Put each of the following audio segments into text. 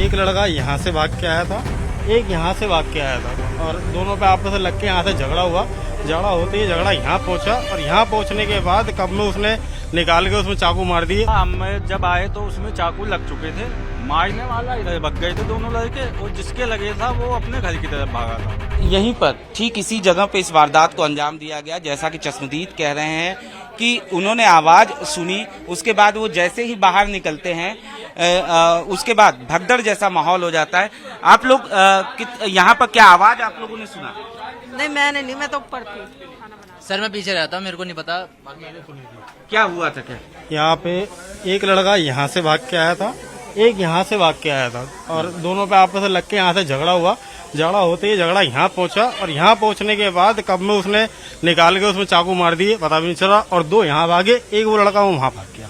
एक लड़का यहाँ से भाग के आया था, एक यहाँ से भाग के आया था और दोनों पे आपस में लग के यहाँ से झगड़ा हुआ। झगड़ा होते ही झगड़ा यहाँ पहुँचा और यहाँ पहुँचने के बाद कब में उसने निकाल के उसमें चाकू मार दिए। हम जब आए तो उसमें चाकू लग चुके थे। मारने वाला इधर भाग गए थे दोनों लड़के और जिसके लगे था वो अपने घर की तरफ भागा था। यहीं पर ठीक इसी जगह पे इस वारदात को अंजाम दिया गया। जैसा कि चश्मदीद कह रहे हैं कि उन्होंने आवाज सुनी, उसके बाद वो जैसे ही बाहर निकलते हैं उसके बाद भगदड़ जैसा माहौल हो जाता है। आप लोग यहाँ पर क्या आवाज आप लोगों ने सुना? नहीं मैंने नहीं, मैं तो ऊपर थी। सर मैं पीछे रहता, मेरे को नहीं पता। क्या हुआ था? क्या यहाँ पे एक लड़का यहाँ से भाग के आया था, एक यहाँ से भाग के आया था और दोनों पे आपस में लग के यहाँ से झगड़ा हुआ। झगड़ा होते ही झगड़ा यहाँ पहुँचा और यहाँ पहुँचने के बाद कब में उसने निकाल के उसमें चाकू मार दिए, पता भी नहीं चला। और दो यहाँ भागे, एक वो लड़का वहाँ भाग गया।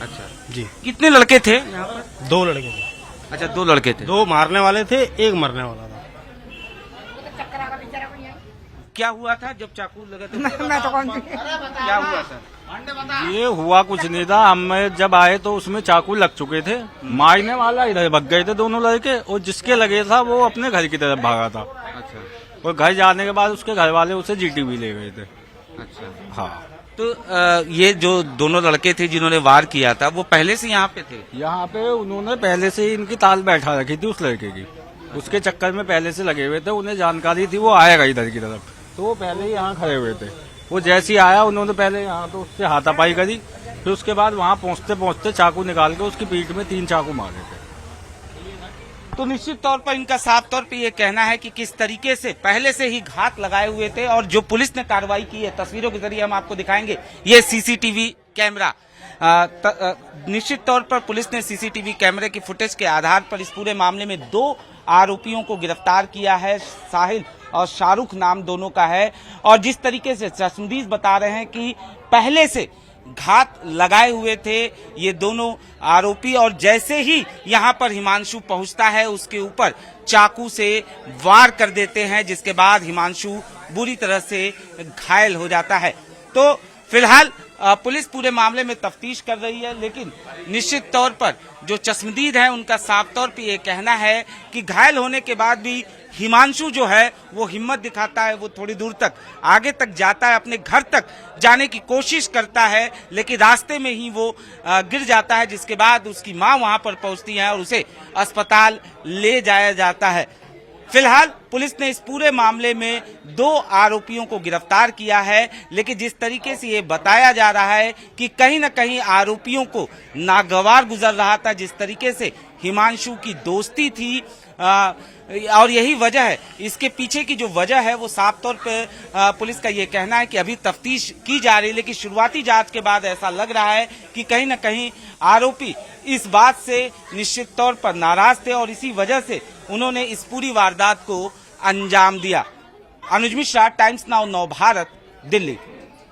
अच्छा जी। कितने लड़के थे यहाँ पर? दो लड़के थे। अच्छा, दो लड़के थे। दो मारने वाले थे, एक मरने वाला था। क्या हुआ था जब चाकू लगा था? मैं तो कौन क्या हुआ था? ये हुआ कुछ नहीं था। हम जब आए तो उसमें चाकू लग चुके थे। मारने वाला इधर भाग गए थे दोनों लड़के और जिसके लगे था वो अपने घर की तरफ भागा था। अच्छा और घर जाने के बाद उसके घर वाले उसे जीटी भी ले गए थे। अच्छा। हाँ, तो ये जो दोनों लड़के थे जिन्होंने वार किया था वो पहले से यहाँ पे थे? यहाँ पे उन्होंने पहले से ही इनकी ताल बैठा रखी थी उस लड़के की। उसके चक्कर में पहले से लगे हुए थे, उन्हें जानकारी थी वो आएगा इधर की तरफ, तो वो पहले ही यहाँ खड़े हुए थे। वो जैसे ही आया उन्होंने पहले यहाँ तो उससे हाथापाई करी, फिर उसके बाद वहाँ पहुँचते पहुँचते चाकू निकाल के उसकी पीठ में 3 चाकू मारे थे। तो निश्चित तौर पर इनका साफ तौर पे ये कहना है कि किस तरीके से पहले से ही घात लगाए हुए थे और जो पुलिस ने कार्रवाई की है तस्वीरों के जरिए हम आपको दिखाएंगे। ये सीसीटीवी कैमरा निश्चित तौर पर पुलिस ने सीसीटीवी कैमरे की फुटेज के आधार पर इस पूरे मामले में 2 आरोपियों को गिरफ्तार किया है। साहिल और शाहरुख नाम दोनों का है और जिस तरीके से चश्मदीद बता रहे हैं कि पहले से घात लगाए हुए थे ये दोनों आरोपी और जैसे ही यहाँ पर हिमांशु पहुंचता है उसके ऊपर चाकू से वार कर देते हैं, जिसके बाद हिमांशु बुरी तरह से घायल हो जाता है। तो फिलहाल पुलिस पूरे मामले में तफ्तीश कर रही है, लेकिन निश्चित तौर पर जो चश्मदीद हैं उनका साफ तौर पर यह कहना है कि घायल होने के बाद भी हिमांशु जो है वो हिम्मत दिखाता है, वो थोड़ी दूर तक आगे तक जाता है, अपने घर तक जाने की कोशिश करता है, लेकिन रास्ते में ही वो गिर जाता है, जिसके बाद उसकी मां वहां पर पहुंचती है और उसे अस्पताल ले जाया जाता है। फिलहाल पुलिस ने इस पूरे मामले में 2 आरोपियों को गिरफ्तार किया है, लेकिन जिस तरीके से ये बताया जा रहा है कि कहीं न कहीं आरोपियों को नागवार गुजर रहा था जिस तरीके से हिमांशु की दोस्ती थी और यही वजह है। इसके पीछे की जो वजह है वो साफ तौर पे पुलिस का ये कहना है कि अभी तफ्तीश की जा रही है, लेकिन शुरुआती जांच के बाद ऐसा लग रहा है कि कहीं न कहीं आरोपी इस बात से निश्चित तौर पर नाराज थे और इसी वजह से उन्होंने इस पूरी वारदात को अंजाम दिया। अनुज मिश्रा, टाइम्स नाउ नव भारत, दिल्ली।